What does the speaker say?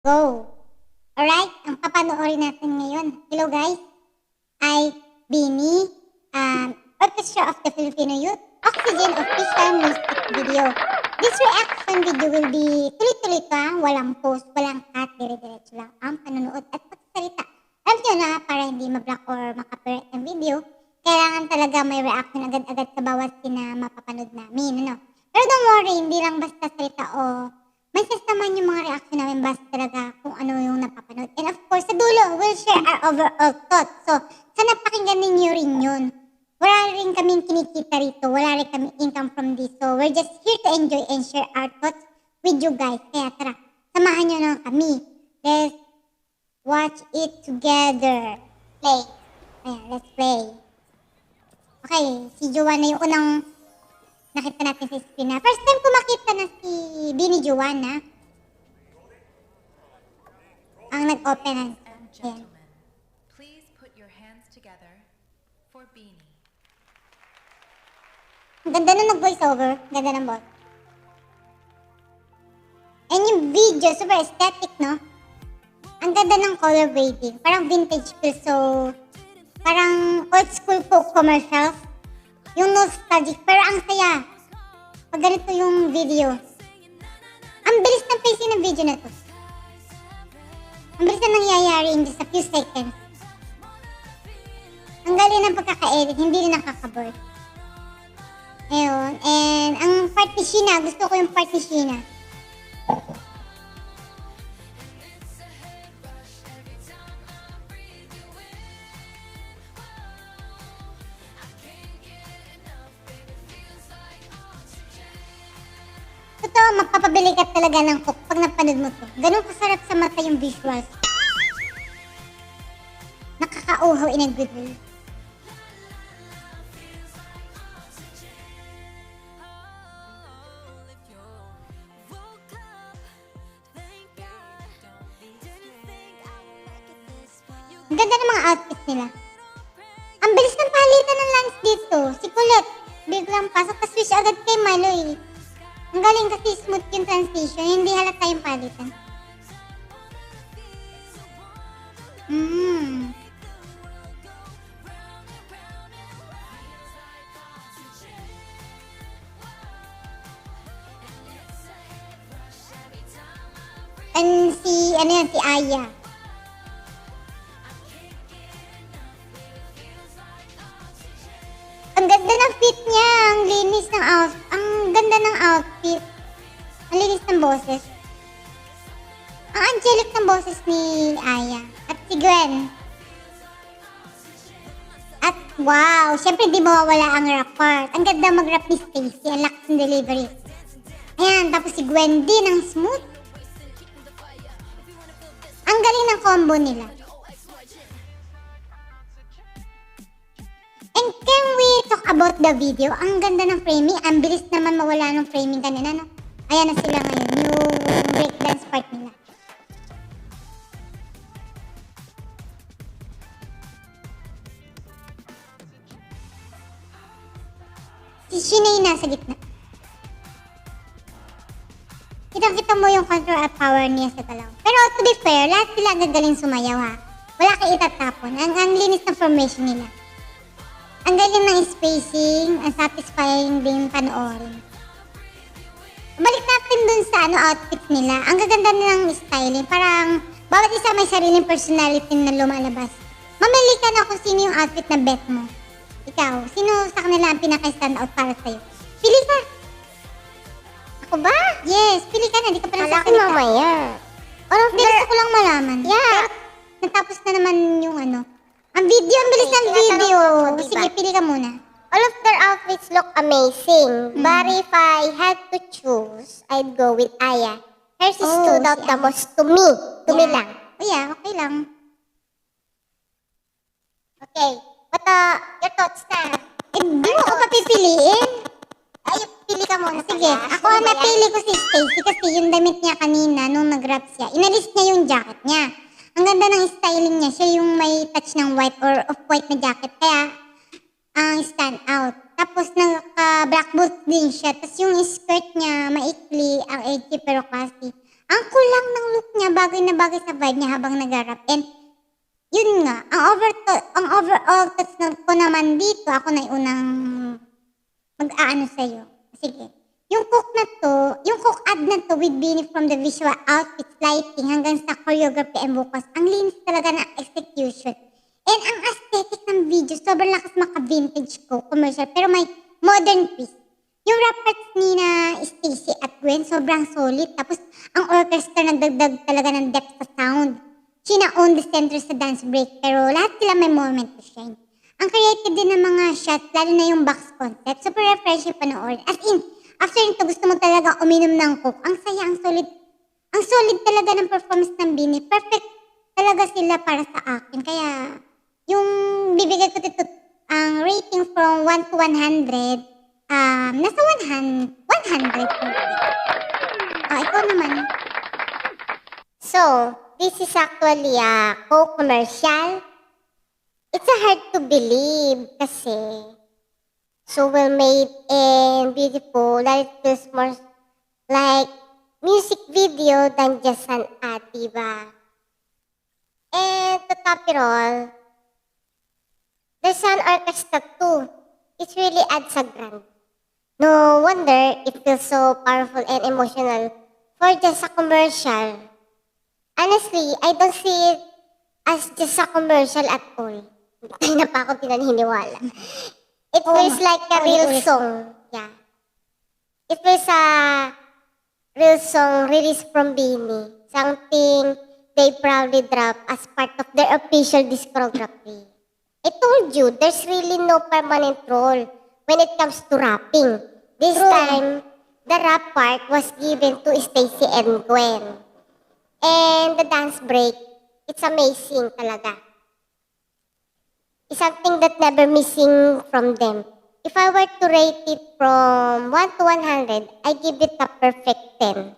go! Alright, ang papanoorin natin ngayon. Hello guys, ay Bini, Orchestra of the Filipino Youth, Oxygen Official Music Video. This reaction video will be tuloy-tuloy ito walang post, walang cut, dire-diretso lang ang panonood at pagsalita. Alam nyo na, para hindi ma-block or makapirate ng video, kailangan talaga may reaction agad-agad sa bawat na mapapanood namin. Ano? Pero don't worry, hindi lang basta salita o may sasaman yung mga reaction namin basta talaga kung ano yung napapanood. And of course, sa dulo, we'll share our overall thoughts. So, sana pakinggan ninyo rin yun. Wala rin kaming kinikita rito. Wala rin kaming income from this. So, we're just here to enjoy and share our thoughts with you guys. Kaya tara, samahan nyo na kami. Let's watch it together. Play. Ayan, let's play. Okay, si Joanna yung unang nakita natin sa screen na. First time ko makita na si Bini Joanna. Ang nag-open na. And gentlemen, please put your hands together for Bini. Ang ganda na nag-voiceover. Ganda ng bot. And yung video, super aesthetic, no? Ang ganda ng color grading. Parang vintage feel. So, parang old school folk commercials. Yung nostalgic, pero ang saya. Pag ganito yung video. Ang bilis ng pacing ng video na to. Ang bilis na nangyayari in just a few seconds. Ang galing ng pagkaka-edit, hindi rin nakaka-board. Ayun, and ang part ni Sheena, gusto ko yung part ni Sheena. Totoo, mapapabili ka talaga ng cook pag napanood mo to. Ganun kasarap sa mata yung visuals. Nakakauhaw in a good way. Ang ganda ng mga outfits nila. Ang bilis ng palitan ng lens dito. Si Colette, biglang pasok ka switch agad kay Maloy. Ang galing kasi smooth yung transition, hindi halata yung palitan. And si, ano yan, si Aya. Ang ganda ng fit niya, ang linis ng outfit. Ang ganda ng outfit. Ang linis ng boses. Ang angelic ng boses ni Aya. At si Gwen. At wow, syempre di mawawala ang rap part. Ang ganda mag-rap ni Stacy, ang lakas ng delivery. Ayan, tapos si Gwen din, ang smooth. Ang galing ng combo nila. And can we talk about the video? Ang ganda ng framing. Ang bilis naman mawala ng framing kanina, no? Ayan na sila ngayon. Yung breakdance part nila. Si Sheena yung nasa gitna. Kitang-kita mo yung control at power niya sa galaw. Pero to be fair, lahat sila gagaling sumayaw, ha? Wala kayo itatapon. Ang linis ng formation nila. Ang galing ng spacing, ang satisfying din panoorin. Balik natin dun sa outfits nila. Ang gaganda nilang styling. Parang bawat isa may sariling personality na lumalabas. Mamili ka na kung sino yung outfit na bet mo. Ikaw, sino sa kanila ang pinaka-stand out para sa'yo? Pili ka! Ako ba? Yes, pili ka na. Di ka pa nagsasalita. Malaki mamaya. Hindi, gusto ko lang malaman. Yeah. Natapos na naman yung ano. Ang video, ang bilis ng video. diba? Sige, pili ka muna. All of their outfits look amazing. But if I had to choose, I'd go with Aya. Hers stood out si the Aya. most to me. To me Yeah. lang. Oh yeah, okay lang. Okay. What your thoughts na? Eh, di mo ko papipiliin. Ay, pili ka muna. Sige, ako ang napili ko si Stacy kasi yung damit niya kanina nung nag-rap siya. Inalis niya yung jacket niya. Ang ganda ng styling niya. Siya yung may touch ng white or off-white na jacket. Kaya, ang stand out. Tapos, naka-black boots din siya. Tapos, yung skirt niya, maikli, ang edgy pero classy. Ang kulang ng look niya, bagay na bagay sa vibe niya habang nag-rap. And yun nga, ang overall thoughts ko naman dito, ako na yung unang mag-aano sa'yo. Sige. Yung cook ad na to with Beanie from the visual outfits, lighting, hanggang sa choreography and vocals, ang linis talaga ng execution. And ang aesthetic ng video, sobrang lakas maka-vintage ko, commercial, pero may modern twist. Yung rap parts ni na Stacy at Gwen, sobrang solid. Tapos, ang orchestra nagdagdag talaga ng depth sa sound. She na-own the center sa dance break, pero lahat sila may moment to shine. Ang creative din ng mga shots, lalo na yung box concept, super refreshing panoorin. As in, after nito, gusto mo talaga uminom ng coke. Ang saya, ang solid talaga ng performance ng Bini. Perfect talaga sila para sa akin. Kaya, yung bibigay ko dito, ang rating from 1 to 100, nasa 100. Ikaw naman. So, this is actually a Coke commercial. It's hard to believe kasi so well made and beautiful that it feels more like music video than just an ad, diba? And to top it all, there's an orchestra too. It really adds a grand. No wonder it feels so powerful and emotional for just a commercial. Honestly, I don't see it as just a commercial at all. Hindi na pa ako pinaniniwala. It feels like a real song. Yeah. It feels a real song released from Beanie. Something they proudly drop as part of their official discography. I told you, there's really no permanent role when it comes to rapping. This time, the rap part was given to Stacy and Gwen. And the dance break, it's amazing talaga. It's something that never missing from them. If I were to rate it from 1 to 100, I give it a perfect 10.